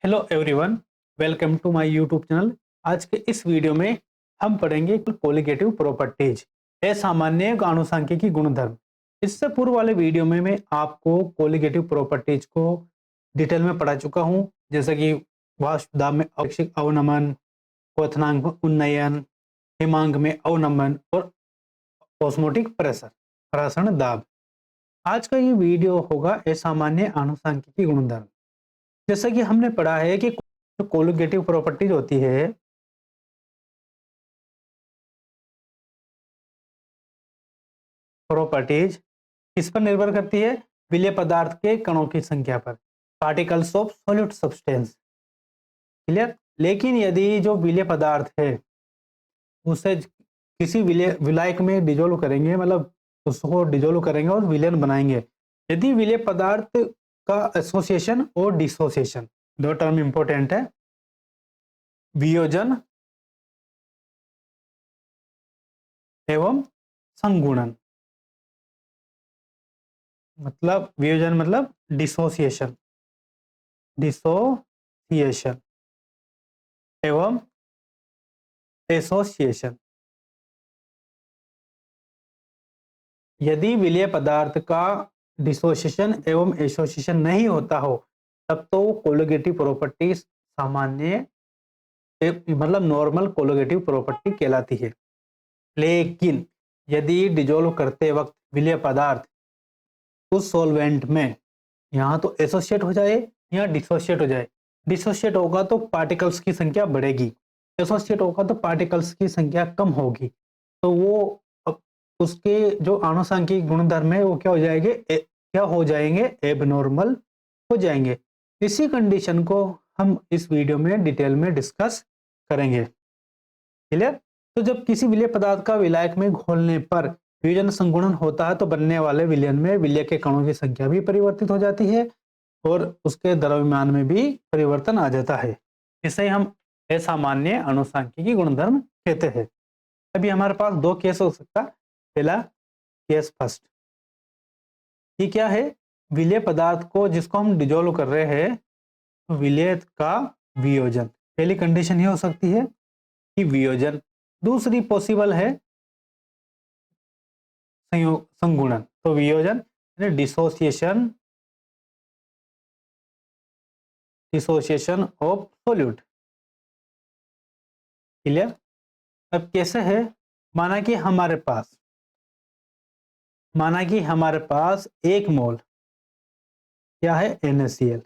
Hello everyone, welcome to my YouTube channel. आज के इस वीडियो में हम पढ़ेंगे कोलिगेटिव प्रॉपर्टीज, असामान्य आनुषंगिकी गुणधर्म। इससे पूर्व वाले वीडियो में मैं आपको कोलिगेटिव प्रॉपर्टीज को डिटेल में पढ़ा चुका हूं, जैसे कि वाष्पदाब में आवश्यक अवनमन, क्वथनांक में उन्नयन, हिमांक में अवनमन और ऑस्मोटिक प्रेशर प्रसरण दाब। आज का ये वीडियो होगा असामान्य आनुषंगिकी गुणधर्म। जैसा कि हमने पढ़ा है कि जो कोलिगेटिव प्रॉपर्टीज होती है, प्रॉपर्टीज किस पर निर्भर करती है? विलेय पदार्थ के कणों की संख्या पर, particles of solute substance. Clear? लेकिन यदि जो विलेय पदार्थ है उसे किसी विलायक में डिजोल्व करेंगे, मतलब उसको डिजोल्व करेंगे और विलेन बनाएंगे। यदि विलेय पदार्थ का एसोसिएशन और डिसोसिएशन, दो टर्म इंपॉर्टेंट है, वियोजन एवं संगुणन। मतलब वियोजन मतलब डिसोसिएशन, डिसोसिएशन एवं एसोसिएशन। यदि विलेय पदार्थ का डिसोसिएशन एवं एसोसिएशन नहीं होता हो तब तो कोलिगेटिव प्रॉपर्टी सामान्य मतलब नॉर्मल कोलिगेटिव प्रॉपर्टी कहलाती है। लेकिन यदि डिजोल्व करते वक्त विलेय पदार्थ उस सॉल्वेंट में यहाँ तो एसोसिएट हो जाए या डिसोसिएट हो जाए, डिसोसिएट होगा तो पार्टिकल्स की संख्या बढ़ेगी, एसोसिएट होगा तो पार्टिकल्स की संख्या कम होगी, तो वो उसके जो आनुषंगिक गुणधर्म है वो क्या हो जाएंगे, क्या हो जाएंगे, एबनॉर्मल हो जाएंगे। इसी कंडीशन को हम इस वीडियो में डिटेल में डिस्कस करेंगे। क्लियर? तो जब किसी विलेय पदार्थ का विलायक में घोलने पर वियोजन संगुणन होता है तो बनने वाले विलयन में विलेय के कणों की संख्या भी परिवर्तित हो जाती है और उसके द्रव्यमान में भी परिवर्तन आ जाता है। इसे हम असामान्य आनुषंगिकी गुणधर्म कहते हैं। अभी हमारे पास दो केस हो सकता है। पहला केस फर्स्ट, ये क्या है? विलेय पदार्थ को जिसको हम डिजोल्व कर रहे हैं, तो विलेय का वियोजन, पहली कंडीशन ये हो सकती है कि वियोजन। दूसरी पॉसिबल है संयोग संगुणन, तो वियोजन dissociation, dissociation of solute. Clear? अब कैसे है? माना कि हमारे पास एक मोल क्या है, NaCl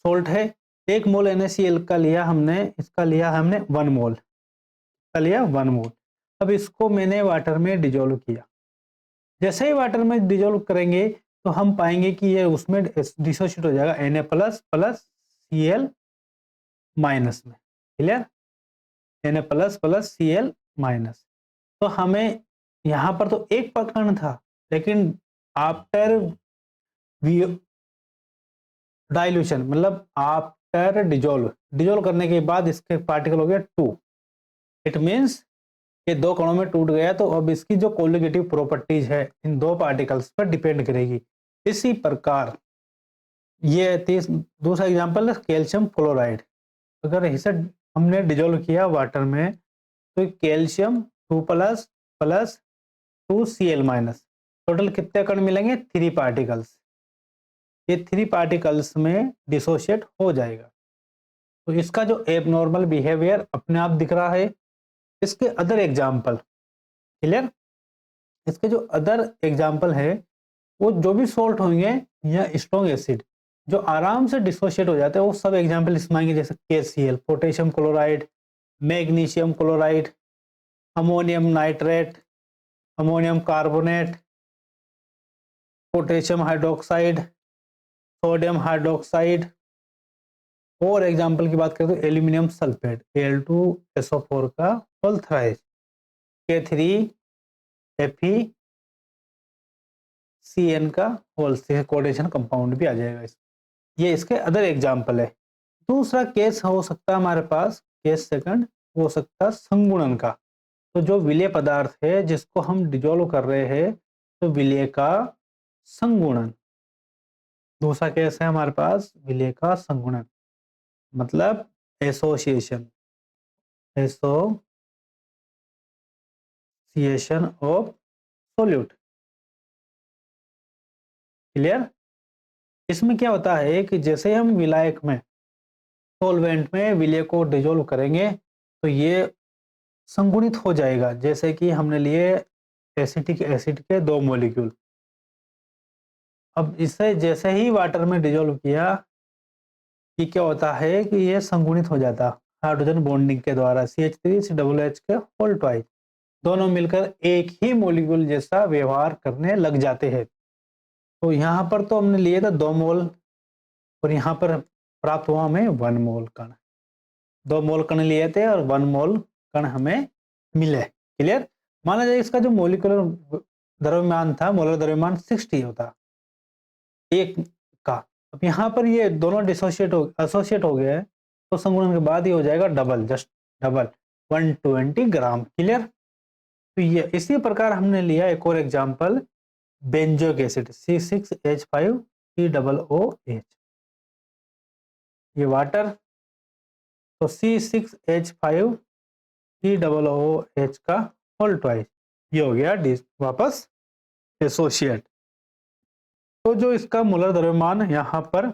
सोल्ट है। एक मोल NaCl का लिया हमने, इसका लिया हमने 1 मोल का लिया 1 मोल। अब इसको मैंने वाटर में डिजोल्व किया। जैसे ही वाटर में डिजोल्व करेंगे तो हम पाएंगे कि ये उसमें डिसोसिएट हो जाएगा Na plus plus Cl minus में। Clear? Na plus plus Cl minus. तो हमें यहाँ पर तो एक प्रकरण था, लेकिन आफ्टर डाइल्यूशन मतलब आफ्टर डिजोल्व करने के बाद इसके पार्टिकल हो गया 2। इट मीन्स ये दो कणों में टूट गया, तो अब इसकी जो कोलिगेटिव प्रॉपर्टीज है इन दो पार्टिकल्स पर डिपेंड करेगी। इसी प्रकार ये दूसरा एग्जांपल है कैल्शियम क्लोराइड। अगर इसे हमने डिजोल्व किया वाटर में तो calcium 2 plus plus 2 Cl minus, total कितने कण मिलेंगे? 3 पार्टिकल्स। ये 3 पार्टिकल्स में डिसोशिएट हो जाएगा। तो इसका जो एबनॉर्मल बिहेवियर अपने आप दिख रहा है। इसके अदर एग्जाम्पल, क्लियर? इसके जो अदर एग्जाम्पल है वो जो भी सॉल्ट होंगे या स्ट्रॉन्ग एसिड जो आराम से डिसोशिएट हो जाते हैं, वो सब एग्जाम्पल इसमें आएंगे, जैसे KCl potassium chloride, magnesium chloride, ammonium nitrate, ammonium carbonate, potassium hydroxide, sodium hydroxide. और एग्जाम्पल की बात करें तो एल्यूमिनियम सल्फेट Al2SO4 का होल थ्राइज, K3FeCN का होल कोऑर्डिनेशन कंपाउंड भी आ जाएगा। ये इसके अदर एग्जाम्पल है। दूसरा केस हो सकता है हमारे पास, केस सेकंड हो सकता है संगुणन का। तो जो विलेय पदार्थ है जिसको हम डिजोल्व कर रहे हैं, तो विलेय का संगुणन। दूसरा केस है हमारे पास विलेय का संगुणन। मतलब association, association of solute. Clear? इसमें क्या होता है कि जैसे हम विलायक में, सॉल्वेंट में विलय को डिजोल्व करेंगे तो ये संगुणित हो जाएगा। जैसे कि हमने लिए एसिटिक एसिड के 2 मॉलिक्यूल, अब इसे जैसे ही वाटर में डिजोल्व किया कि क्या होता है कि ये संगुणित हो जाता हाइड्रोजन बॉन्डिंग के द्वारा, CH3COOH के होल ट्वाइस, दोनों मिलकर एक ही मॉलिक्यूल जैसा व्यवहार करने लग जाते हैं। तो यहाँ पर तो हमने लिए था 2 मोल और यहाँ पर प्राप्त हुआ हमें 1 मोल कण। 2 मोल कण लिए थे और 1 मोल कण हमें मिले। क्लियर? माना जाए इसका जो मॉलिक्यूलर द्रव्यमान था, मोलर द्रव्यमान 60 होता एक का। अब यहाँ पर ये दोनों एसोसिएट हो गए हैं, तो संगुणन के बाद ही हो जाएगा डबल, जस्ट डबल 120 ग्राम। क्लियर? तो ये इसी प्रकार हमने लिया एक और एग्जांपल, बेंजोइक एसिड C6H5COOH, ये वाटर, तो C6H5COOH का होल ट्वाइस, ये हो गया वापस एसोसिएट। तो जो इसका मोलर द्रव्यमान यहाँ पर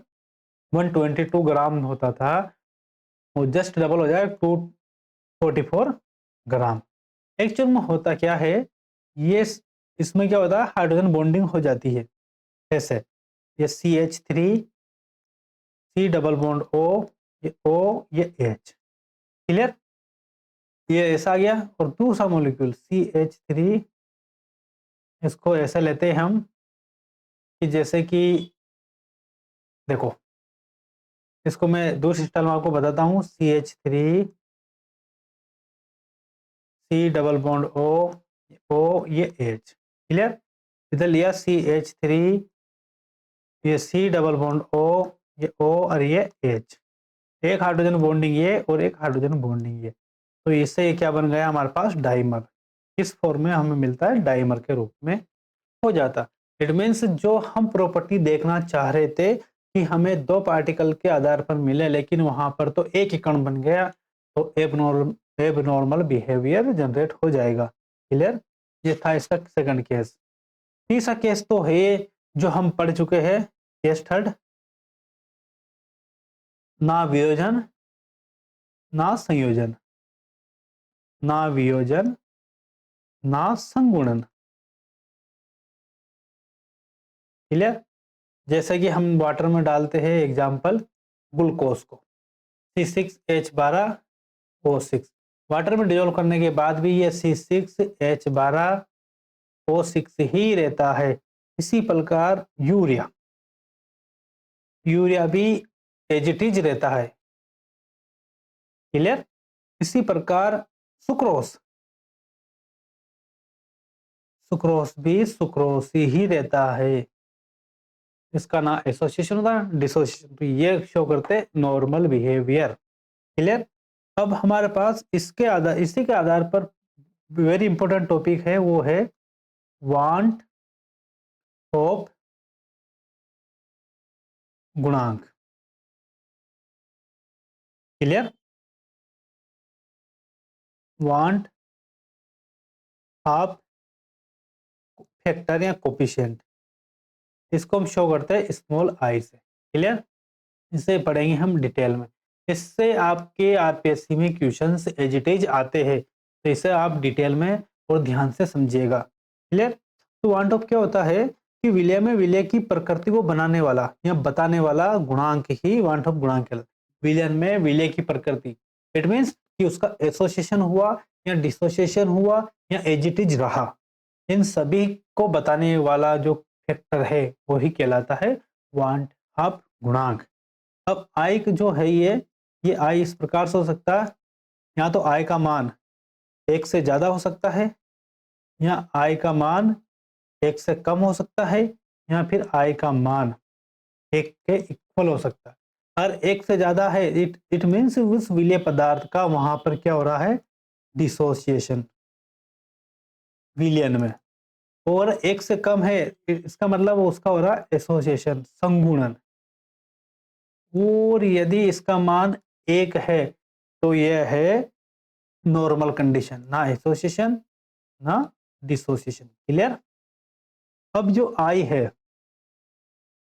122 ग्राम होता था, वो जस्ट डबल हो जाए 244 ग्राम। एक्चुअल में होता क्या है, ये इसमें क्या होता है, हाइड्रोजन बॉन्डिंग हो जाती है ऐसे, ये CH3 C double bond O, ये O, ये H। क्लियर? ये ऐसा आ गया। और दूसरा मॉलिक्यूल CH3, इसको ऐसे लेते हैं हम कि जैसे कि देखो, इसको मैं दूसरी स्टाइल में आपको बताता हूँ, CH3 C double bond O, ये H। क्लियर? इधर लिया CH3, ये C डबल बॉन्ड O, ये O और ये H, एक हाइड्रोजन बॉन्डिंग ये और एक हाइड्रोजन बॉन्डिंग ये। तो इससे ये क्या बन गया हमारे पास, डाइमर। इस फॉर्म में हमें मिलता है, डाइमर के रूप में हो जाता। इट मीन्स जो हम प्रॉपर्टी देखना चाह रहे थे कि हमें 2 पार्टिकल के आधार पर मिले, लेकिन वहां पर तो एक ही कण बन गया, तो एबनॉर्मल बिहेवियर जनरेट हो जाएगा। क्लियर? ये था इसका सेकंड केस। तीसरा केस तो है जो हम पढ़ चुके हैं, केस थर्ड, ना वियोजन ना संयोजन, ना वियोजन ना संगुणन। क्लियर? जैसे कि हम वाटर में डालते हैं एग्जाम्पल ग्लूकोज को, C6H12O6, वाटर में डिजोल्व करने के बाद भी ये C6H12O6 ही रहता है। इसी प्रकार यूरिया भी एज इट इज रहता है। क्लियर? इसी प्रकार सुक्रोस भी सुक्रोस ही रहता है। इसका ना एसोसिएशन होता है, डिसोसिएशन, तो ये शो करते नॉर्मल बिहेवियर। क्लियर? अब हमारे पास इसी के आधार पर वेरी इंपॉर्टेंट टॉपिक है, वो है वांट ऑफ गुणांक। क्लियर? वांट ऑफ फैक्टर या कोफिशिएंट, इसको हम शो करते हैं स्मॉल आई से। क्लियर? इसे पढ़ेंगे हम डिटेल में। इससे आपके आरपीएससी में क्वेश्चंस एज इट इज आते हैं, तो इसे आप डिटेल में और ध्यान से समझिएगा। क्लियर? तो वांट ऑफ क्या होता है कि विलय में विलय की प्रकृति को बनाने वाला या बताने वाला गुणांक ही वांट ऑफ गुणांक कहलाता है। विलयन में विलय की प्रकृति, इट मीन्स कि उसका एसोसिएशन हुआ या डिसोसिएशन हुआ या एज इट इज रहा, इन सभी को बताने वाला जो फैक्टर है वही कहलाता है वांट ऑफ गुणांक। अब आई जो है ये आई इस प्रकार से हो सकता है, या तो आई का मान 1 से ज्यादा हो सकता है, या आई का मान 1 से कम हो सकता है, या फिर आई का मान 1 के इक्वल हो सकता है। अगर 1 से ज्यादा है, इट मीन्स उस विलय पदार्थ का वहां पर क्या हो रहा है, डिसोसिएशन विलयन में। और 1 से कम है, इसका मतलब उसका हो रहा है एसोसिएशन, संगुणन। और यदि इसका मान एक है तो यह है नॉर्मल कंडीशन, ना एसोसिएशन ना डिसोसिएशन। क्लियर। अब जो आई है,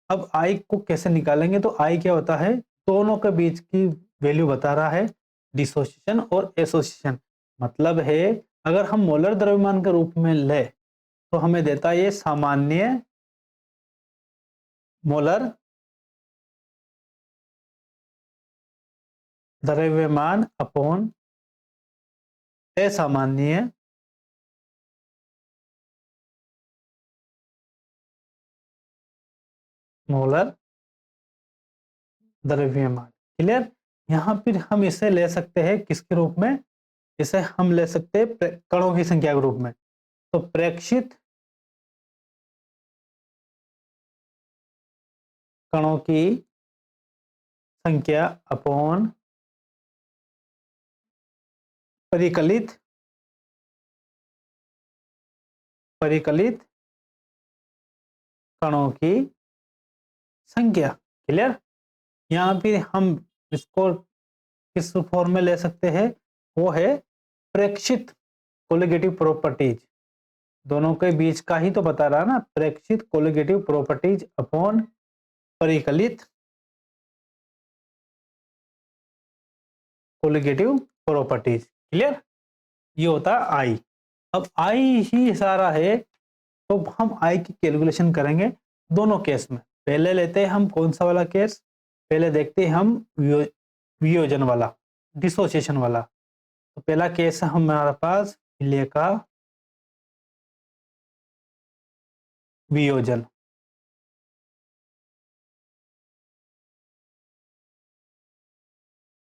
अब आई को कैसे निकालेंगे, तो आई क्या होता है, दोनों के बीच की वैल्यू बता रहा है, डिसोसिएशन और एसोसिएशन। मतलब है अगर हम मोलर द्रव्यमान के रूप में ले तो हमें देता है ये सामान्य मोलर द्रव्यमान अपॉन असामान्य मोलर द्रव्यमान। क्लियर। यहाँ फिर हम इसे ले सकते हैं किसके रूप में, इसे हम ले सकते हैं कणों की संख्या के रूप में। तो प्रेक्षित कणों की संख्या अपॉन परिकलित परिकलित कणों की संख्या। क्लियर। यहाँ फिर हम इसको किस फॉर्म में ले सकते हैं, वो है प्रेक्षित कोलिगेटिव प्रॉपर्टीज, दोनों के बीच का ही तो बता रहा ना, प्रेक्षित कोलिगेटिव प्रॉपर्टीज अपॉन परिकलित कोलिगेटिव प्रॉपर्टीज। क्लियर। ये होता है आई। अब आई ही सारा है तो हम आई की कैलकुलेशन करेंगे दोनों केस में। पहले लेते हैं हम कौन सा वाला केस, पहले देखते हैं हम वियोजन वाला, डिसोसिएशन वाला। तो पहला केस है हमारे पास विलय का वियोजन।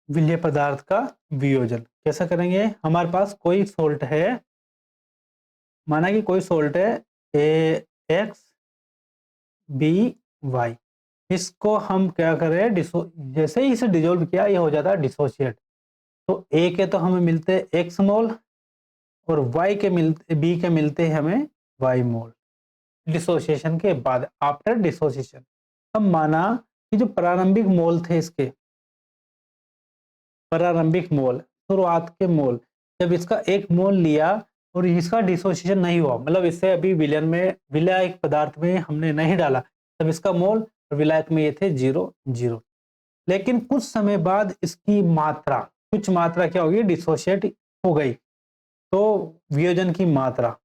विलय पदार्थ का वियोजन कैसा करेंगे, हमारे पास कोई सोल्ट है, माना कि कोई सोल्ट है ए एक्स बी वाई, इसको हम क्या करें, जैसे ही इसे डिजोल्व किया ये हो जाता है डिसोशिएट। तो ए के तो हमें मिलते हैं एक्स मोल और वाई के मिलते, बी के मिलते हैं हमें वाई मोल डिसोसिएशन के बाद, आफ्टर डिसोसिएशन। अब माना कि जो प्रारंभिक मोल थे इसके, प्रारंभिक मोल शुरुआत के मोल, जब इसका एक मोल लिया और इसका डिसोसिएशन नहीं हुआ, मतलब इससे अभी विलयन में विलायक पदार्थ में हमने नहीं डाला, तब इसका मोल और विलायक में ये थे 0 0। लेकिन कुछ समय बाद इसकी मात्रा, कुछ मात्रा क्या होगी, डिसोशिएट हो गई, तो वियोजन की मात्रा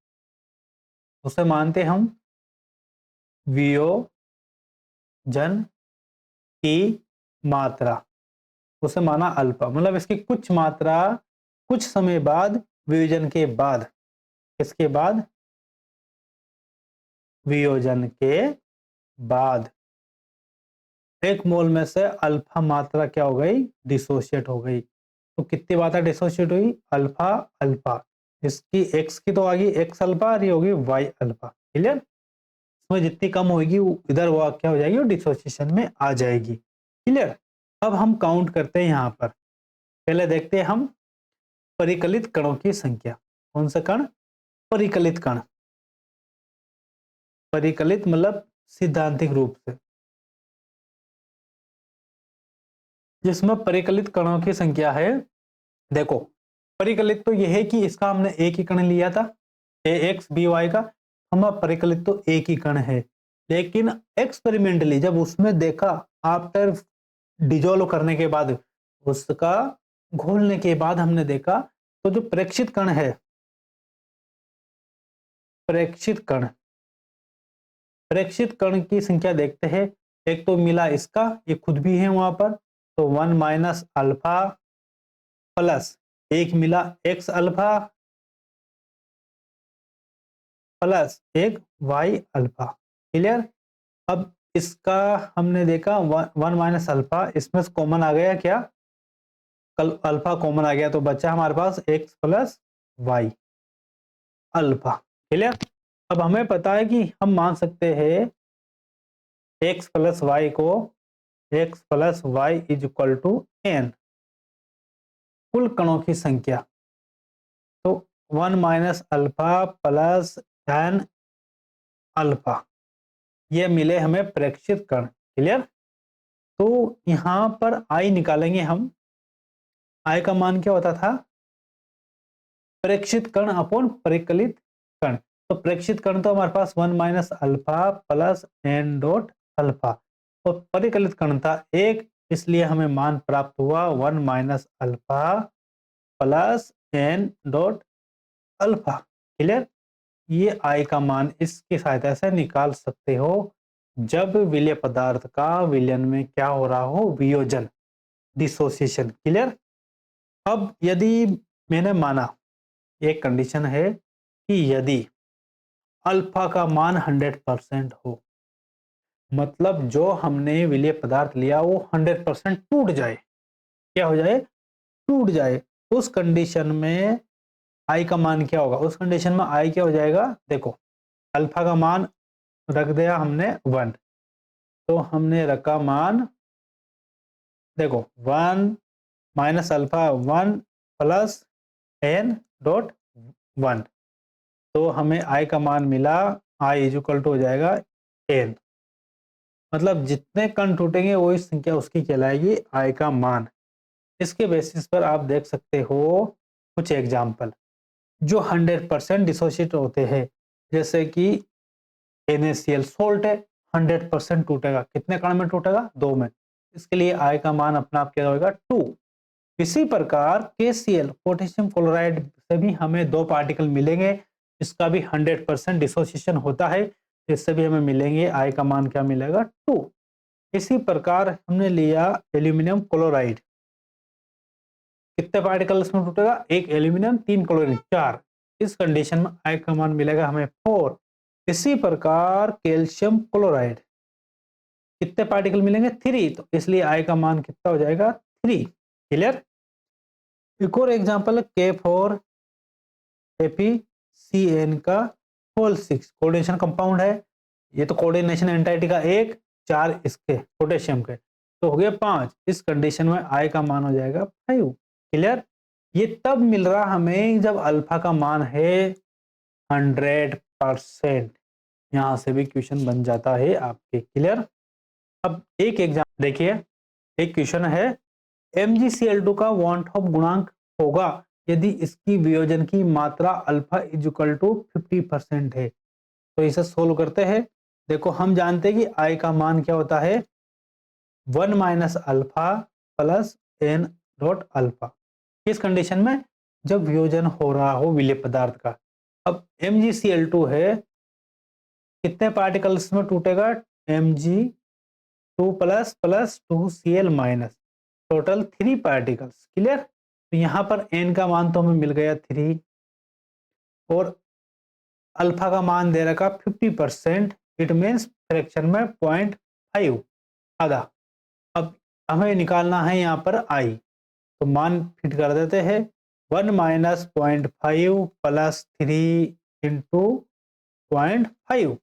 उसे मानते हम वियोजन की मात्रा, उसे माना अल्फा। मतलब इसकी कुछ मात्रा कुछ समय बाद, वियोजन के बाद, इसके बाद वियोजन के बाद एक मोल में से अल्फा मात्रा क्या हो गई, डिसोशिएट हो गई। तो कितनी मात्रा डिसोशिएट हुई, अल्फा अल्फा। इसकी एक्स की तो आ गई एक्स अल्फा और ये होगी वाई अल्फा। क्लियर। इसमें जितनी कम होगी इधर वो क्या हो जाएगी, वो डिसोसिएशन में आ जाएगी। क्लियर। अब हम काउंट करते हैं यहाँ पर, पहले देखते हैं हम परिकलित कणों की संख्या। कौन सा कण, परिकलित कण। परिकलित मतलब सिद्धांतिक रूप से, जिसमें परिकलित कणों की संख्या है। देखो परिकलित तो यह है कि इसका हमने एक ही कण लिया था, ए एक्स बी वाई का, हमारा परिकलित तो एक ही कण है। लेकिन एक्सपेरिमेंटली जब उसमें देखा, आफ्टर डिजोल्व करने के बाद, उसका घोलने के बाद हमने देखा, तो जो प्रेक्षित कण है, प्रेक्षित कण, प्रेक्षित कण की संख्या देखते हैं। एक तो मिला इसका, ये खुद भी है वहां पर, तो 1 माइनस अल्फा प्लस एक मिला एक्स अल्फा प्लस एक वाई अल्फा। क्लियर। अब इसका हमने देखा 1 माइनस अल्फा, इसमें से कॉमन आ गया क्या, कल अल्फा कॉमन आ गया, तो बचा हमारे पास x plus y alpha. Clear. अब हमें पता है कि हम मान सकते हैं एक्स प्लस वाई को, x plus y is equal to n, कुल कणों की संख्या। तो 1 minus alpha plus n alpha, ये मिले हमें प्रेक्षित कण। क्लियर। तो यहां पर आई निकालेंगे हम, आई का मान क्या होता था, प्रेक्षित कण अपॉन परिकलित कण। तो प्रेक्षित कण तो हमारे पास 1 minus alpha plus n dot alpha, और परिकलित कण था 1, इसलिए हमें मान प्राप्त हुआ 1 minus alpha plus n dot alpha. Clear? ये आई का मान इसकी सहायता से निकाल सकते हो जब विलेय पदार्थ का विलयन में क्या हो रहा हो, वियोजन, डिसोसिएशन। क्लियर? अब यदि मैंने माना, एक कंडीशन है कि यदि अल्फा का मान 100% हो, मतलब जो हमने विलेय पदार्थ लिया वो 100% टूट जाए, क्या हो जाए, टूट जाए, उस कंडीशन में आई का मान क्या होगा, उस कंडीशन में आई क्या हो जाएगा, देखो अल्फा का मान रख दिया हमने 1, तो हमने रखा मान, देखो 1 minus alpha 1 plus n dot 1, तो हमें आई का मान मिला, आई इज इक्वल टू हो जाएगा एन, मतलब जितने कण टूटेंगे वही संख्या उसकी कहलाएगी आई का मान। इसके बेसिस पर आप देख सकते हो कुछ एग्जाम्पल जो 100% डिसोशिएट होते हैं, जैसे कि NaCl सोल्ट है, 100% टूटेगा, कितने कण में टूटेगा, 2 में, इसके लिए आई का मान अपना आप क्या होगा, 2। इसी प्रकार KCl पोटेशियम क्लोराइड से भी हमें 2 पार्टिकल मिलेंगे, इसका भी 100% डिसोसिएशन होता है, इससे भी हमें मिलेंगे, आई का मान क्या मिलेगा, 2। इसी प्रकार हमने लिया एल्यूमिनियम क्लोराइड, कितने पार्टिकल इसमें टूटेगा, 1 एल्यूमिनियम 3 क्लोरीन 4, इस कंडीशन में आई का मान मिलेगा हमें 4। इसी प्रकार कैल्शियम क्लोराइड, कितने पार्टिकल मिलेंगे, 3, तो इसलिए आई का मान कितना हो जाएगा, 3। क्लियर? एक और एग्जांपल है K4 FeCN का होल 6 कोऑर्डिनेशन कंपाउंड है, ये तो कोऑर्डिनेशन एंटाइटी का 1, 4 इसके पोटेशियम के, तो हो गया 5, इस कंडीशन में आई का मान हो जाएगा 5। क्लियर? ये तब मिल रहा हमें जब अल्फा का मान है 100%, यहां से भी क्वेश्चन बन जाता है आपके। क्लियर? अब एक एग्जाम्पल देखिए, एक क्वेश्चन है MgCl2 का वॉन ऑफ गुणांक होगा यदि इसकी वियोजन की मात्रा अल्फा इज इक्वल टू 50% है। तो इसे सोल्व करते हैं। देखो हम जानते हैं कि आई का मान क्या होता है, 1 minus alpha plus n dot alpha, किस कंडीशन में, जब वियोजन हो रहा हो विलेय पदार्थ का। अब MgCl2 है, कितने पार्टिकल्स में टूटेगा, Mg2 plus plus 2Cl minus, total 3 particles. Clear? तो यहाँ पर एन का मान तो हमें मिल गया 3, और अल्फा का मान दे रखा 50%, इट मीन्स फ्रैक्शन में 0.5, आधा। अब हमें निकालना है यहाँ पर आई, तो मान फिट कर देते हैं, 1 माइनस 0.5 प्लस 3 इंटू 0.5,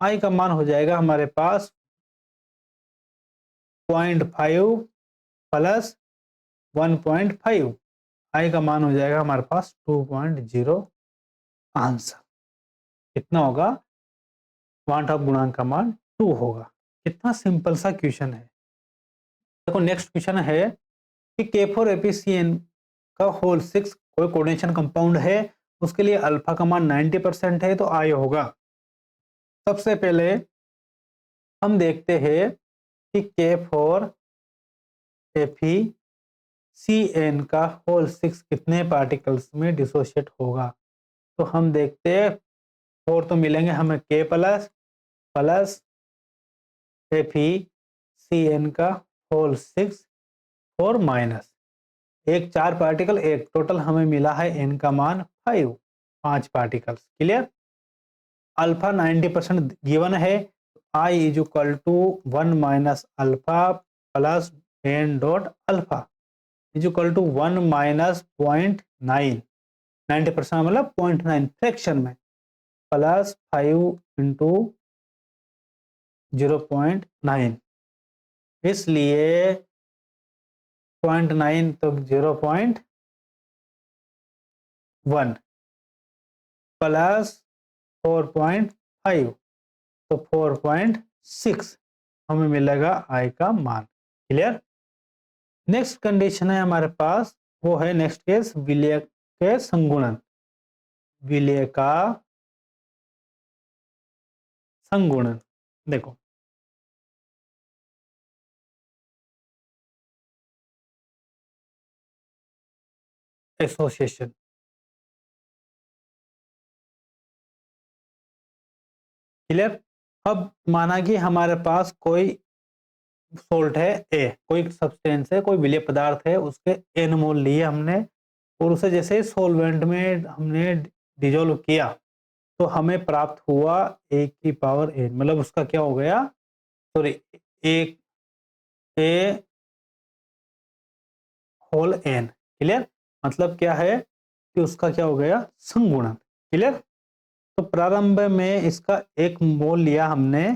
आई का मान हो जाएगा हमारे पास 0.5 प्लस 1.5, आई का मान हो जाएगा हमारे पास 2.0। आंसर कितना होगा, वांट ऑफ गुणांक का मान 2 होगा। कितना सिंपल सा क्वेश्चन है। देखो नेक्स्ट क्वेश्चन है कि K4FeCN का होल 6 कोई कोऑर्डिनेशन कंपाउंड है, उसके लिए अल्फा का मान 90% है, तो आई होगा। सबसे पहले हम देखते हैं कि K4FeCN का होल 6 कितने पार्टिकल्स में डिसोशिएट होगा। तो हम देखते हैं, 4 तो मिलेंगे हमें K प्लस प्लस FeCN का होल 6 और माइनस एक 4 पार्टिकल, एक टोटल हमें मिला है n का मान 5 पार्टिकल्स। क्लियर? अल्फा 90% गिवन है, i is equal to 1 minus alpha plus n dot alpha is equal to 1 minus 0.9, 90% मतलब 0.9 फ्रैक्शन में, प्लस 5 इंटू 0.9, इसलिए 0.9 तो 0.1 प्लस 4.5 तो 4.6 हमें मिलेगा आई का मान। क्लियर? नेक्स्ट कंडीशन है हमारे पास, वो है नेक्स्ट केस विलय के संगुणन। विलय का संगुणन देखो, एसोसिएशन। क्लियर। अब माना कि हमारे पास कोई सोल्ट है ए, कोई सब्सटेंस है, कोई विलय पदार्थ है, उसके एन मोल लिए हमने और उसे जैसे सॉल्वेंट में हमने डिजोल्व किया तो हमें प्राप्त हुआ ए की पावर एन, मतलब उसका क्या हो गया, सॉरी, एक ए होल एन। क्लियर। मतलब क्या है कि उसका क्या हो गया, संगुणन। क्लियर। तो प्रारंभ में इसका एक मोल लिया हमने,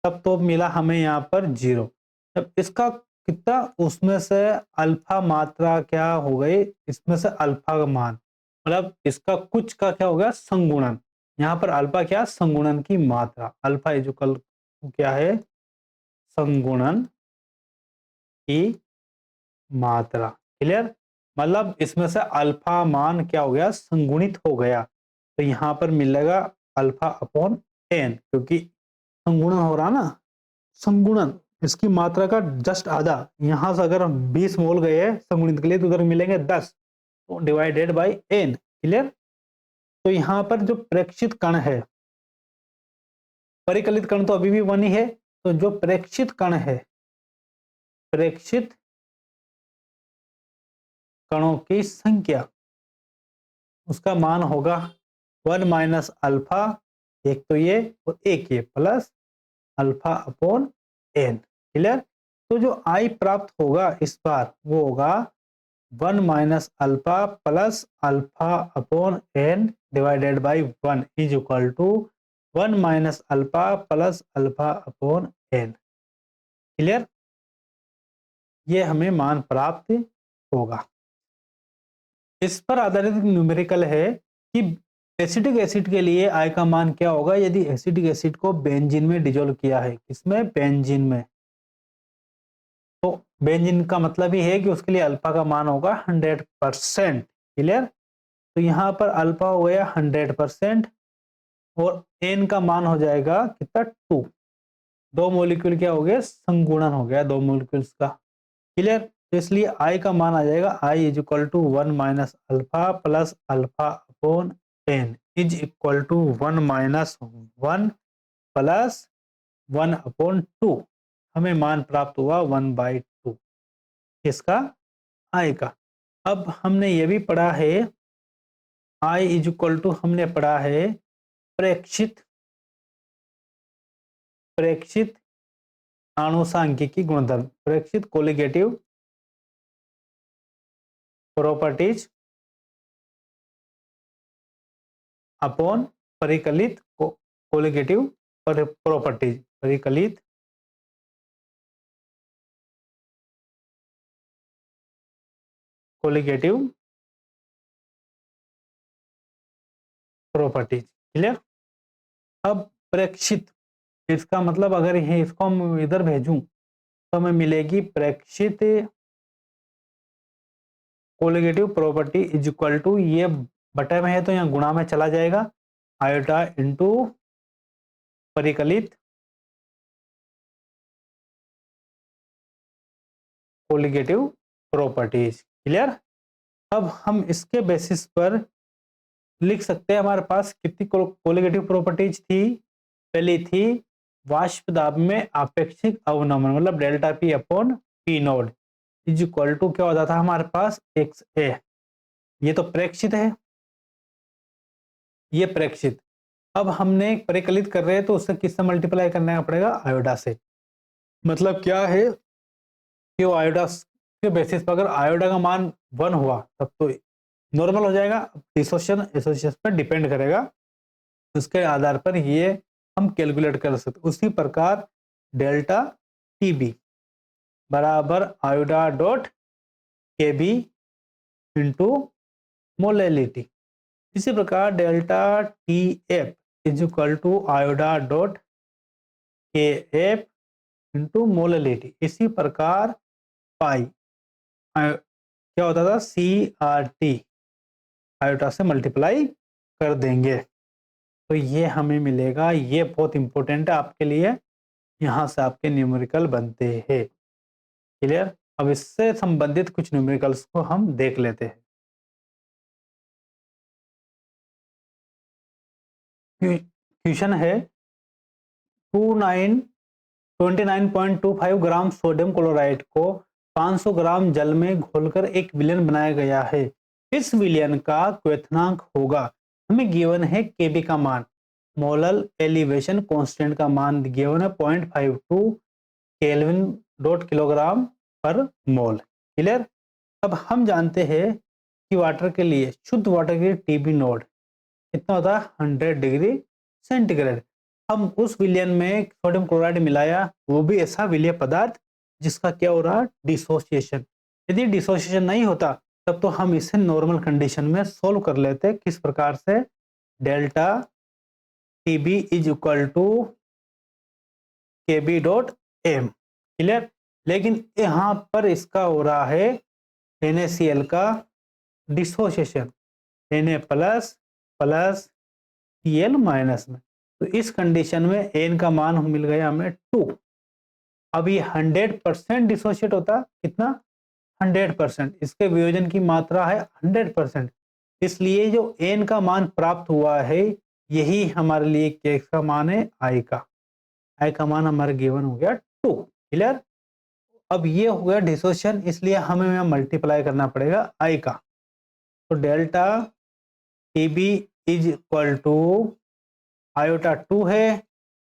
तब तो मिला हमें यहाँ पर 0। जब इसका कितना, उसमें से अल्फा मात्रा क्या हो गई, इसमें से अल्फा का मान, मतलब इसका कुछ का क्या हो गया, संगुणन। यहाँ पर अल्फा क्या, संगुणन की मात्रा, अल्फा इजुकल क्या है, संगुणन की मात्रा। क्लियर। मतलब इसमें से अल्फा मान क्या हो गया, संगुणित हो गया। तो यहाँ पर मिलेगा अल्फा अपॉन एन, क्योंकि संगुणन हो रहा ना, संगुणन इसकी मात्रा का जस्ट आधा। यहां से अगर 20 मोल गए संगुणित के लिए तो उधर मिलेंगे 10, तो डिवाइडेड बाय एन। क्लियर। तो यहाँ पर जो प्रेक्षित कण है, परिकलित कण तो अभी भी 1 ही है, तो जो प्रेक्षित कण है, प्रेक्षित कणों की संख्या, उसका मान होगा 1 माइनस अल्फा, एक तो ये और एक ये, plus alpha upon n. Clear. तो जो आई प्राप्त होगा इस बार वो होगा 1 minus alpha plus alpha upon n divided by 1 is equal to 1 minus alpha plus alpha upon n. Clear. ये हमें मान प्राप्त होगा। इस पर आधारित न्यूमेरिकल है कि एसिटिक एसिड के लिए आई का मान क्या होगा यदि एसिटिक एसिड को बेंजीन में डिजोल्व किया है। किसमें, बेंजीन में। तो बेंजीन का मतलब ही है कि उसके लिए अल्फा का मान होगा 100%। क्लियर। तो यहाँ पर अल्फा हो गया 100% और एन का मान हो जाएगा कितना, 2। दो मॉलिक्यूल क्या हो गया, संगुणन हो गया दो मॉलिक्यूल्स का। क्लियर। तो इसलिए आई का मान आ जाएगा i is equal to 1 minus alpha plus alpha upon n is equal to 1 minus 1 plus 1 upon 2। हमें मान प्राप्त हुआ 1/2 इसका, आई का। अब हमने ये भी पढ़ा है, आई इज इक्वल टू हमने पढ़ा है प्रेक्षित, प्रेक्षित आनुषांगिकी गुणधर्म, प्रेक्षित कोलिगेटिव प्रॉपर्टीज अपॉन परिकलित कोलिगेटिव प्रॉपर्टीज, परिकलित कोलिगेटिव प्रॉपर्टीज। क्लियर। अब प्रेक्षित, इसका मतलब अगर ये इसको हम इधर भेजूं तो हमें मिलेगी प्रेक्षित colligative property is equal to, ये बटे में है तो यहाँ गुणा में चला जाएगा, आयोटा इंटू परिकलित कोलिगेटिव प्रॉपर्टीज। क्लियर। अब हम इसके बेसिस पर लिख सकते हैं हमारे पास कितनी कोलिगेटिव प्रॉपर्टीज थी। पहली थी वाष्प दाब में आपेक्षिक अवनमन, मतलब delta p upon p naught is equal to क्या होता था हमारे पास, एक्स ए। ये तो प्रेक्षित है, ये प्रेक्षित। अब हमने परिकलित कर रहे हैं तो उससे किससे मल्टीप्लाई करना पड़ेगा, आयोडा से। मतलब क्या है कि वो आयोडा के बेसिस पर अगर आयोडा का मान 1 हुआ तब तो नॉर्मल हो जाएगा। डिसोसिएशन एसोसिएशन पर डिपेंड करेगा, उसके आधार पर ये हम कैलकुलेट कर सकते। उसी प्रकार डेल्टा टी बी बराबर iota dot K b into molality. इसी प्रकार delta T f is equal to iota dot K f into molality. इसी प्रकार पाई क्या होता था, CRT आयोटा से मल्टीप्लाई कर देंगे तो ये हमें मिलेगा। ये बहुत इंपॉर्टेंट है आपके लिए, यहाँ से आपके न्यूमेरिकल बनते हैं। क्लियर। अब इससे संबंधित कुछ न्यूमेरिकल्स को हम देख लेते हैं। क्वेश्चन है 29.25 ग्राम सोडियम क्लोराइड को 500 ग्राम जल में घोलकर एक विलयन बनाया गया है। इस विलयन का क्वथनांक होगा। हमें गिवन है Kb का मान, मोलल एलिवेशन कांस्टेंट का मान गिवन है 0.52 केल्विन डॉट किलोग्राम पर मोल। क्लियर। अब हम जानते हैं कि वाटर के लिए, शुद्ध वाटर के लिए टीबी नोड कितना होता है, 100 डिग्री सेंटीग्रेड। हम उस विलयन में सोडियम क्लोराइड मिलाया, वो भी ऐसा विलय पदार्थ जिसका क्या हो रहा है, डिसोसिएशन। यदि डिसोसिएशन नहीं होता तब तो हम इसे नॉर्मल कंडीशन में सोल्व कर लेते। किस प्रकार से, delta TB is equal to KB dot m. Clear. लेकिन यहाँ पर इसका हो रहा है NaCl का dissociation, Na plus plus Cl minus में। तो इस कंडीशन में N का मान मिल गया हमें 2। अब ये 100% डिसोशिएट होता, कितना, 100%। इसके वियोजन की मात्रा है 100%। इसलिए जो N का मान प्राप्त हुआ है यही हमारे लिए क्या का मान है, I का। I का मान हमारा गिवन हो गया 2। क्लियर। अब ये हो गया डिसोसिएशन, इसलिए हमें मल्टीप्लाई करना पड़ेगा I का। तो delta TB is equal to iota 2 है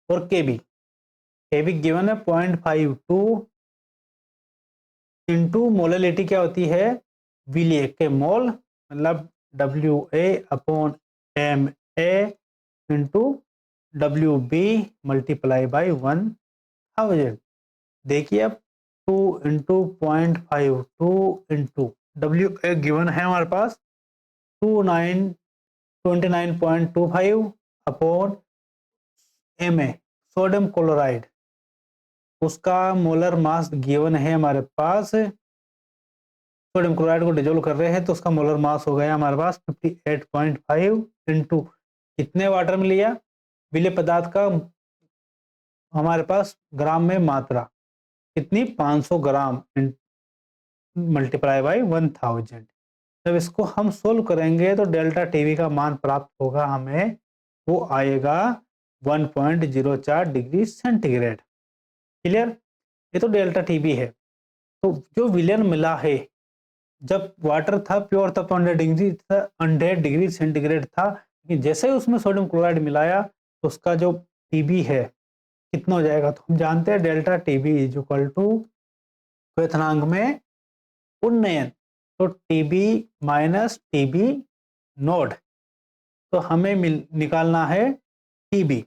और केबी गिवन है 0.52 इंटू मोललिटी क्या होती है, विलय के मोल, मतलब WA upon MA into WB multiply by 1000। देखिए अब 2 इंटू 0.52 इंटू WA गिवन है हमारे पास 29.25 अपॉन MA सोडियम क्लोराइड, उसका मोलर मास गिवन है हमारे पास। सोडियम क्लोराइड को डिजोल्व कर रहे हैं तो उसका मोलर मास हो गया हमारे पास 58.5 इंटू कितने वाटर में लिया, विलय पदार्थ का हमारे पास ग्राम में मात्रा कितनी, 500 ग्राम मल्टीप्लाई बाई 1000। जब इसको हम सोल्व करेंगे तो डेल्टा टीवी का मान प्राप्त होगा हमें, वो आएगा 1.04 डिग्री सेंटीग्रेड। क्लियर। ये तो डेल्टा टीबी है। तो जो विलयन मिला है, जब वाटर था प्योर था 100 डिग्री सेंटीग्रेड था, लेकिन जैसे ही उसमें सोडियम क्लोराइड मिलाया तो उसका जो टीबी है कितना हो जाएगा, तो हम जानते हैं delta TB is equal to क्वथनांक में उन्नयन, तो टीबी माइनस टीबी नोड। तो हमें निकालना है TB.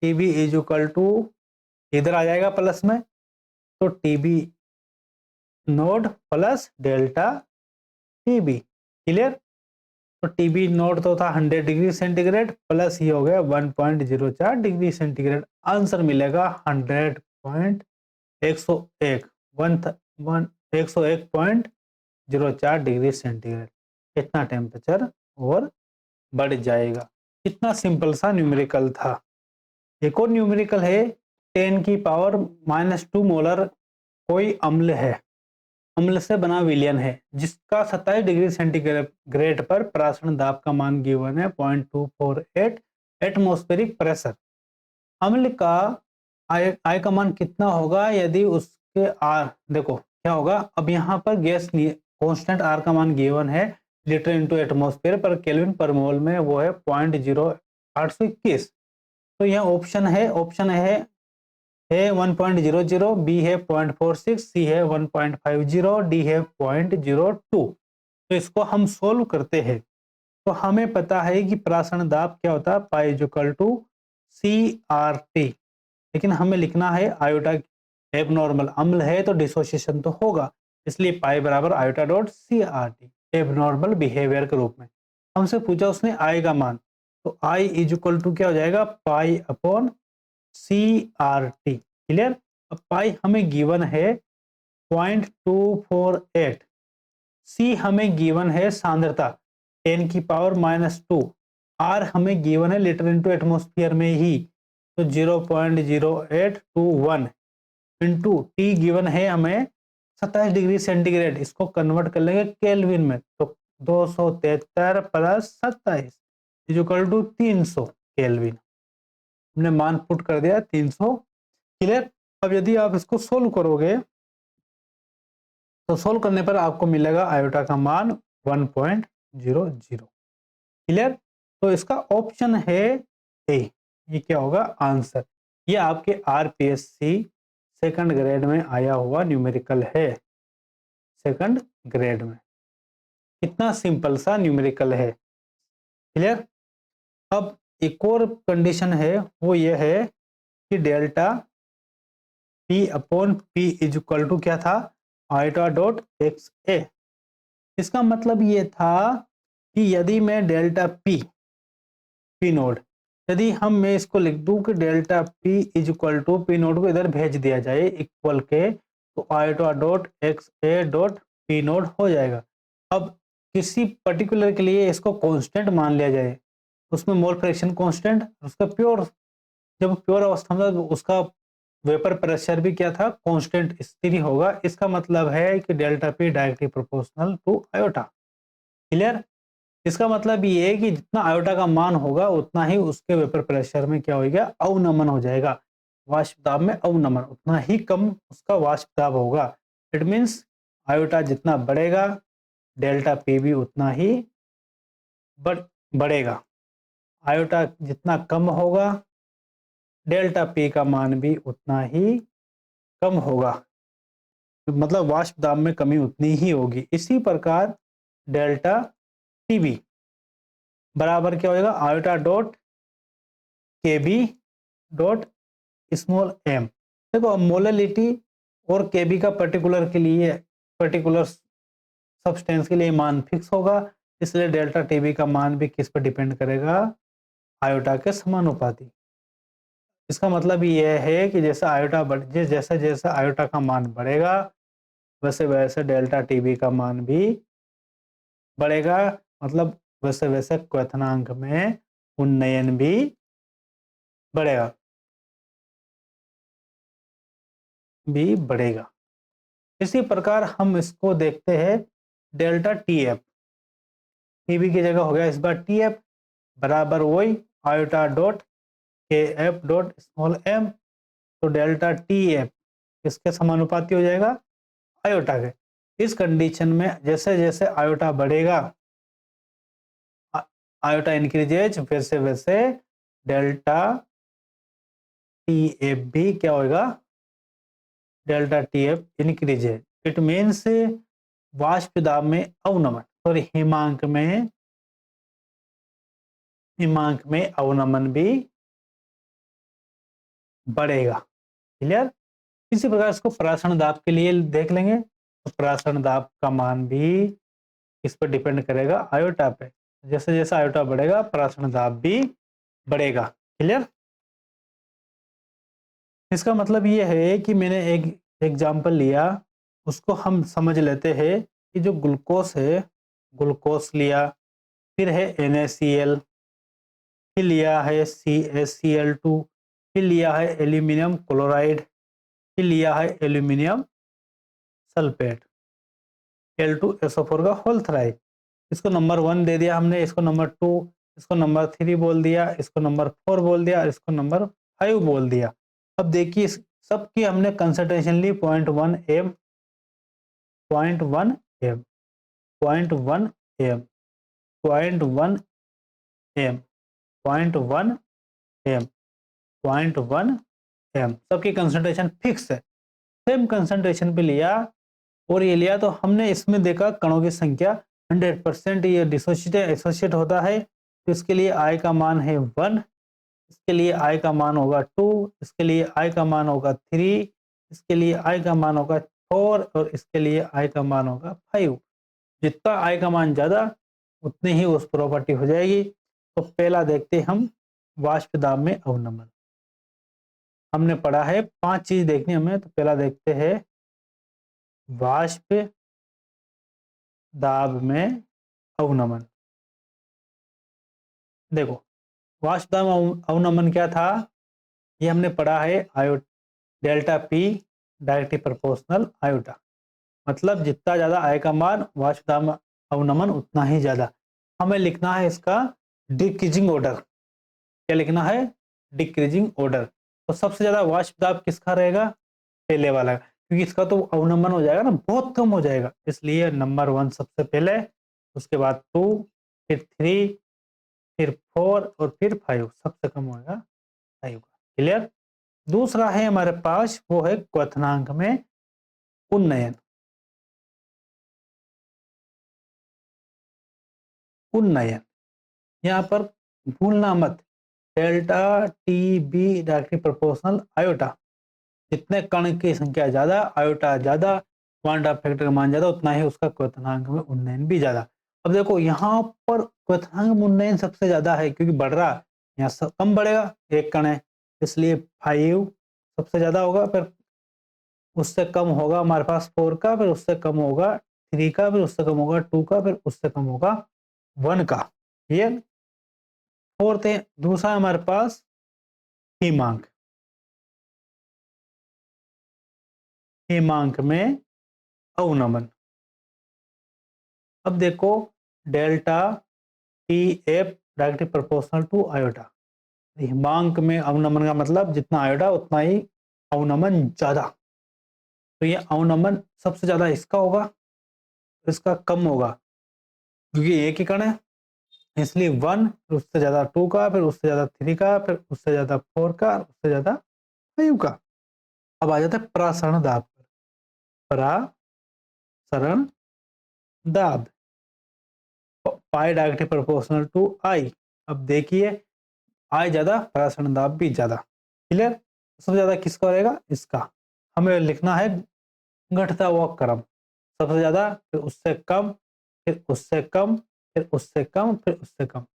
TB is equal to इधर आ जाएगा प्लस में, तो TB naught plus delta TB. Clear. तो टीबी नोड तो था 100 डिग्री सेंटीग्रेड प्लस ये हो गया 1.04 डिग्री सेंटीग्रेड। आंसर मिलेगा 101.04 डिग्री सेंटीग्रेड। इतना टेम्परेचर और बढ़ जाएगा। इतना सिंपल सा न्यूमेरिकल था। एक और न्यूमेरिकल है 10 की पावर -2 मोलर कोई अम्ल है, अम्ल से बना विलयन है जिसका 27 डिग्री सेंटीग्रेड पर प्राशन दाब का मान गिवन है 0.248 एटमॉस्फेरिक प्रेशर। अम्ल का आई का मान कितना होगा यदि उसके आर, देखो क्या होगा, अब यहाँ पर गैस कांस्टेंट आर का मान गिवन है लीटर इंटू एटमॉस्फेयर पर केल्विन पर मोल में, वो है 0.0821। तो यह ऑप्शन है, ऑप्शन है ए 1.00, बी है 0.46, सी है 1.50, डी है 0.02। तो इसको हम सोल्व करते हैं तो हमें पता है कि प्राशन दाब क्या होता है, पाई इक्वल टू CRT। लेकिन हमें लिखना है आयोटा एबनॉर्मल अम्ल है तो डिसोसिएशन तो होगा, इसलिए पाई बराबर iota dot CRT abnormal behaviour के रूप में। हमसे पूछा उसने आई का मान, तो आई इज इक्वल टू क्या हो जाएगा, पाई अपॉन CRT। क्लियर। अब पाई हमें गिवन है 0.248। सी हमें गिवन है सांद्रता 10⁻²। आर हमें गिवन है लीटर इंटू एटमोस्फियर में ही, तो 0.0821 इंटू टी गिवन है हमें 27 डिग्री सेंटीग्रेड। इसको कन्वर्ट कर लेंगे केल्विन में, तो 273 प्लस 27 इक्वल टू 300 केल्विन। हमने मान पुट कर दिया 300। क्लियर। अब यदि आप इसको सोल्व करोगे तो सोल्व करने पर आपको मिलेगा आयोटा का मान 1.00। क्लियर। तो इसका ऑप्शन है ए। ये क्या होगा आंसर। ये आपके आरपीएससी सेकंड ग्रेड में आया हुआ न्यूमेरिकल है। सेकंड ग्रेड में इतना सिंपल सा न्यूमेरिकल है। क्लियर। अब एक और कंडीशन है, वो ये है कि delta p upon p is equal to क्या था, आयोटा डॉट एक्स ए। इसका मतलब ये था कि यदि मैं डेल्टा पी पी नोड, यदि मैं इसको लिख दूं कि delta p is equal to p naught को इधर भेज दिया जाए इक्वल के, तो iota dot x a dot p naught हो जाएगा। अब किसी पर्टिकुलर के लिए इसको कांस्टेंट मान लिया जाए, उसमें मोल फ्रैक्शन कांस्टेंट, उसका प्योर, जब प्योर अवस्था में तो उसका वेपर प्रेशर भी क्या था, कांस्टेंट स्थिर होगा। इसका मतलब है कि delta p directly proportional to iota. Clear. इसका मतलब ये है कि जितना आयोटा का मान होगा उतना ही उसके वेपर प्रेशर में क्या होगा, अवनमन हो जाएगा। वाष्प दाब में अवनमन, उतना ही कम उसका वाष्प दाब होगा। इट मीन्स आयोटा जितना बढ़ेगा डेल्टा पी भी उतना ही बढ़ेगा। आयोटा जितना कम होगा डेल्टा पी का मान भी उतना ही कम होगा, मतलब वाष्प दाब में कमी उतनी ही होगी। इसी प्रकार डेल्टा टीबी बराबर क्या होगा, iota dot K B dot small M. देखो मोललिटी और के बी का पर्टिकुलर के लिए, पर्टिकुलर सब्सटेंस के लिए मान फिक्स होगा, इसलिए डेल्टा टीबी का मान भी किस पर डिपेंड करेगा, आयोटा के समानुपाती। इसका मतलब यह है कि जैसा आयोटा जैसा जैसा आयोटा का मान बढ़ेगा वैसे वैसे डेल्टा टीबी का मान भी बढ़ेगा, मतलब वैसे वैसे क्वथनांक में उन्नयन भी बढ़ेगा इसी प्रकार हम इसको देखते हैं डेल्टा टी एफ। टीबी की जगह हो गया इस बार टी एफ बराबर वही iota dot K F dot small M. तो डेल्टा टी एफ किसके समानुपाती हो जाएगा, आयोटा के। इस कंडीशन में जैसे जैसे आयोटा बढ़ेगा, आयोटा इंक्रीजेज, वैसे वैसे डेल्टा टी एफ भी क्या होगा, delta T F increases. It means वाष्प दाब में अवनमन, सॉरी हिमांक में अवनमन भी बढ़ेगा। क्लियर। इसी प्रकार इसको परासरण दाब के लिए देख लेंगे, तो परासरण दाब का मान भी इस पर डिपेंड करेगा आयोटा पे। जैसे जैसे आयोटा बढ़ेगा परासरण दाब भी बढ़ेगा। क्लियर। इसका मतलब ये है कि मैंने एक एग्जाम्पल लिया, उसको हम समझ लेते हैं कि जो ग्लूकोस है, ग्लूकोस लिया, फिर है NaCl, फिर लिया है CaCl2, फिर लिया है एल्यूमिनियम क्लोराइड, फिर लिया है एल्यूमिनियम सल्फेट L2SO4 का होल थ्राइड। इसको नंबर 1 दे दिया हमने, इसको नंबर 2, इसको नंबर 3 बोल दिया, इसको नंबर 4 बोल दिया, इसको नंबर 5 बोल दिया। अब देखिए सबकी हमने कंसंट्रेशन ली 0.1 m, 0.1 m, 0.1 m, 0.1 m, 0.1 m, 0.1 m, सबकी कंसंट्रेशन फिक्स है। सेम कंसंट्रेशन पे लिया और ये लिया, तो हमने इसमें देखा कणों की संख्या 100% ये एसोसिएट होता है, तो इसके लिए I का मान है 1, इसके लिए I का मान होगा 2, इसके लिए I का मान होगा 3, इसके लिए I का मान होगा 4 और इसके लिए I का मान होगा 5। जितना I का मान ज़्यादा उतनी ही उस प्रॉपर्टी हो जाएगी। तो पहला देखते हैं हम वाष्प दाब में अवनमन। हमने पढ़ा है 5 चीज देखनी हमें, तो पहला देखते हैं वाष्प दाब में अवनमन। देखो, वाष्प दाब अवनमन क्या था, ये हमने पढ़ा है आयो delta p directly proportional iota. मतलब जितना ज्यादा आय का मान वाष्प दाब अवनमन उतना ही ज्यादा। हमें लिखना है इसका डिक्रीजिंग ऑर्डर। क्या लिखना है? Decreasing order. तो सबसे ज्यादा वाष्प दाब किसका रहेगा? पहले वाला, क्योंकि इसका तो अवनमन हो जाएगा ना, बहुत कम हो जाएगा, इसलिए नंबर 1 सबसे पहले, उसके बाद 2, फिर 3, फिर 4 और फिर 5, सबसे कम होगा 5 का। क्लियर? दूसरा है हमारे पास, वो है क्वथनांक में उन्नयन। उन्नयन यहाँ पर भूलना मत, delta T be directly proportional iota. जितने कण की संख्या ज्यादा, आयोटा ज्यादा, क्वांटा ऑफ फैक्टर का मान ज्यादा, उतना ही उसका क्वथनांक में उन्नयन भी ज्यादा। अब देखो यहाँ पर क्वथनांक में उन्नयन सबसे ज्यादा है, क्योंकि बढ़ रहा, यहाँ कम बढ़ेगा, एक कण है, इसलिए 5 सबसे ज्यादा होगा, फिर उससे कम होगा हमारे पास 4 का, फिर उससे कम होगा 3 का, फिर उससे कम होगा 2 का, फिर उससे कम होगा 1 का। ये फोर्थ है, दूसरा है हमारे पास हिमांक। हिमांक में अवनमन। अब देखो, delta T f directly proportional to iota. हिमांक में अवनमन का मतलब जितना आयोटा उतना ही अवनमन ज्यादा। तो ये अवनमन सबसे ज्यादा इसका होगा, इसका कम होगा, क्योंकि एक ही कण है, इसलिए 1, फिर उससे ज्यादा 2 का, फिर उससे ज्यादा 3 का, फिर उससे ज्यादा 4 का, उससे ज्यादा 5 का। अब आ जाता है प्रासरण दाब पर। प्रासरण दाब, पाई डायरेक्टली प्रोपोर्शनल टू आई। अब देखिए, आई ज्यादा, प्रासरण दाब भी ज्यादा। क्लियर? सबसे ज्यादा किसका रहेगा? इसका। हमें लिखना है घटता हुआ क्रम, सबसे ज्यादा, फिर उससे कम, फिर उससे कम, फिर उससे कम, फिर उससे कम।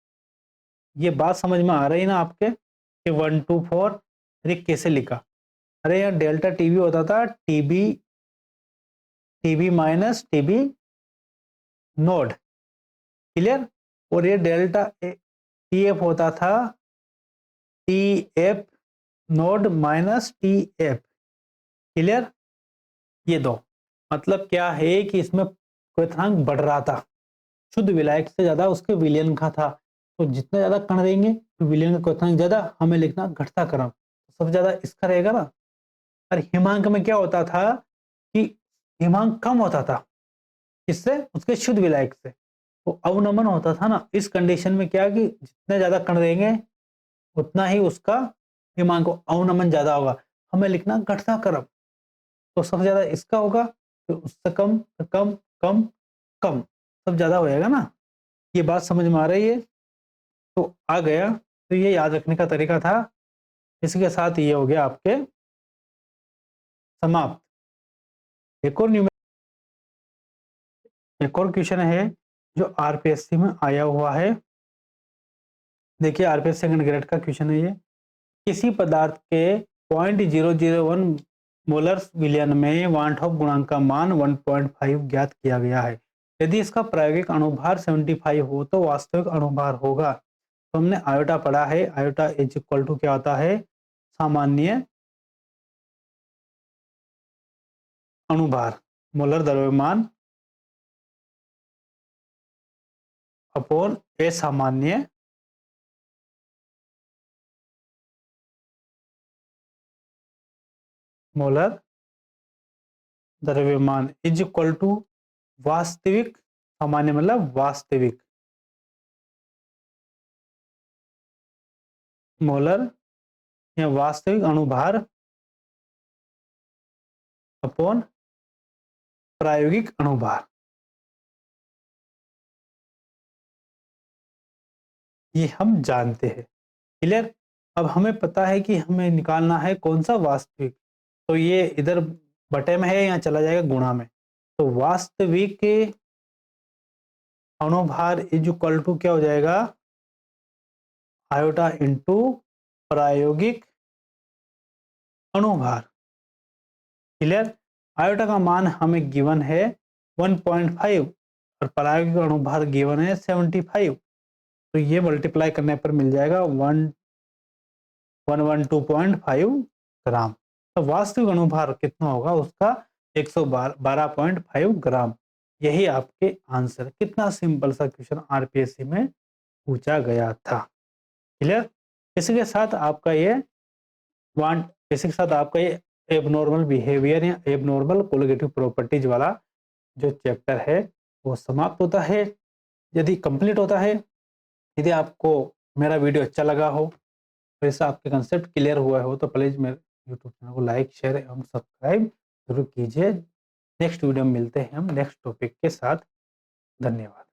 ये बात समझ में आ रही है ना आपके, कि 1 2 4। अरे कैसे लिखा? अरे यार, डेल्टा टीबी होता था TB, TB minus TB node. Clear? और ये डेल्टा टी एफ होता था T F node minus T F. Clear? ये दो, मतलब क्या है कि इसमें क्वथनांक बढ़ रहा था, शुद्ध विलायक से ज्यादा उसके विलयन का था। तो जितना ज्यादा कण देंगे तो विलयन का क्वथनांक ज्यादा, हमें लिखना घटता क्रम, सबसे ज्यादा इसका रहेगा ना। और हिमांक में क्या होता था कि हिमांक कम होता था, इससे उसके शुद्ध विलायक से, तो अवनमन होता था ना। इस कंडीशन में क्या कि जितने ज्यादा कण देंगे उतना ही उसका हिमांक अवनमन ज्यादा होगा, हमें लिखना घटता क्रम। तो सबसे ज्यादा इसका होगा, फिर उससे कम, फिर कम, कम, कम, सब ज्यादा हो जाएगा ना। ये बात समझ में आ रही है? तो आ गया, तो ये याद रखने का तरीका था। इसके साथ ये हो गया आपके समाप्त। एक और एक और क्वेश्चन है जो आरपीएससी में आया हुआ है। देखिए, आरपीएससी सेकंड ग्रेड का क्वेश्चन है ये। किसी पदार्थ के 0.001 मोलर्स विलयन में वान हॉफ गुणांक का मान 1.5 ज्ञात किया गया है। यदि इसका प्रायोगिक अणुभार 75 हो तो वास्तविक अणुभार होगा। तो हमने आयोटा पढ़ा है, आयोटा इज इक्वल टू क्या होता है? सामान्य अणुभार, मोलर द्रव्यमान अपॉन असामान्य मोलर द्रव्यमान इज इक्वल टू वास्तविक, सामान्य मतलब वास्तविक, मोलर या वास्तविक अणुभार अपॉन प्रायोगिक अणुभार। ये हम जानते हैं। क्लियर? अब हमें पता है कि हमें निकालना है कौन सा वास्तविक। तो ये इधर बटे में है, यहाँ चला जाएगा गुणा में। तो वास्तविक अणुभार इज इक्वल टू क्या हो जाएगा? आयोटा इंटू प्रायोगिक अणुभार। क्लियर? आयोटा का मान हमें गिवन है 1.5 और प्रायोगिक अनुभार गिवन है 75, तो ये मल्टीप्लाई करने पर मिल जाएगा 112.5 ग्राम। तो वास्तविक अनुभार कितना होगा उसका 112.5 ग्राम। यही आपके आंसर। कितना सिंपल सा क्वेश्चन आरपीएससी में पूछा गया था। क्लियर। इसके साथ आपका ये एबनॉर्मल बिहेवियर या एबनॉर्मल कोलिगेटिव प्रॉपर्टीज वाला जो चैप्टर है वो समाप्त होता है। यदि कंप्लीट होता है, यदि आपको मेरा वीडियो अच्छा लगा हो, वैसे आपके कंसेप्ट क्लियर हुआ हो, तो प्लीज़ मेरे यूट्यूब चैनल को लाइक, शेयर एवं सब्सक्राइब जरूर कीजिए। नेक्स्ट वीडियो में मिलते हैं हम नेक्स्ट टॉपिक के साथ। धन्यवाद।